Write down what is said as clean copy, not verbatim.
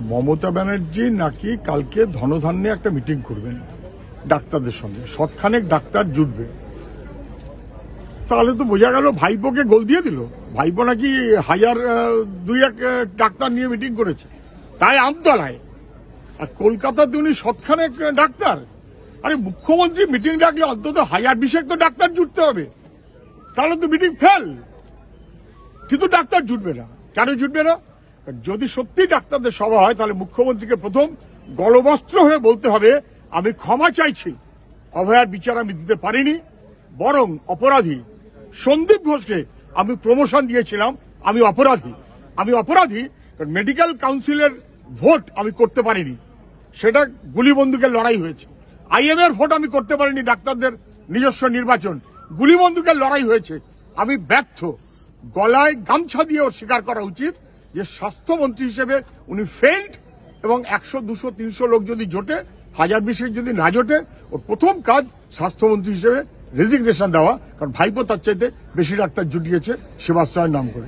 মমতা ব্যানার্জি নাকি কালকে ধনধান্যে একটা মিটিং করবেন ডাক্তারদের সঙ্গে, শতখানেক ডাক্তার জুটবে। তাহলে তো বোঝা গেল ভাইপোকে গোল দিয়ে দিল। ভাইপো নাকি হাজার দুই এক ডাক্তার নিয়ে মিটিং করেছে, তাই আমতলায়। আর কলকাতাতে উনি শতখানেক ডাক্তার। আরে মুখ্যমন্ত্রী মিটিং ডাকলে অন্তত হাজার বিশেক তো ডাক্তার জুটতে হবে, তাহলে তো মিটিং ফেল। কিন্তু ডাক্তার জুটবে না। কেন জুটবে না? যদি সত্যি ডাক্তারদের সভা হয় তাহলে মুখ্যমন্ত্রীকে প্রথম গলবস্ত্র হয়ে বলতে হবে, আমি ক্ষমা চাইছি, অভয়ার বিচার আমি দিতে পারিনি, বরং অপরাধী সন্দীপ ঘোষকে আমি প্রমোশন দিয়েছিলাম, আমি অপরাধী। মেডিকেল কাউন্সিলের ভোট আমি করতে পারিনি, সেটা গুলি বন্দুকের লড়াই হয়েছে। IM এর ভোট আমি করতে পারিনি, ডাক্তারদের নিজস্ব নির্বাচন, গুলি বন্দুকের লড়াই হয়েছে। আমি ব্যর্থ। গলায় গামছা দিয়েও স্বীকার করা উচিত যে স্বাস্থ্যমন্ত্রী হিসেবে উনি ফেইল্ড, এবং 100, 200, 300 লোক যদি জোটে, হাজার বিশেক যদি না জোটে, ওর প্রথম কাজ স্বাস্থ্যমন্ত্রী হিসেবে রেজিগনেশন দেওয়া। কারণ ভাইপো তার চাইতে বেশি ডাক্তার জুটিয়েছে সেবাশ্রয়ের নাম করে।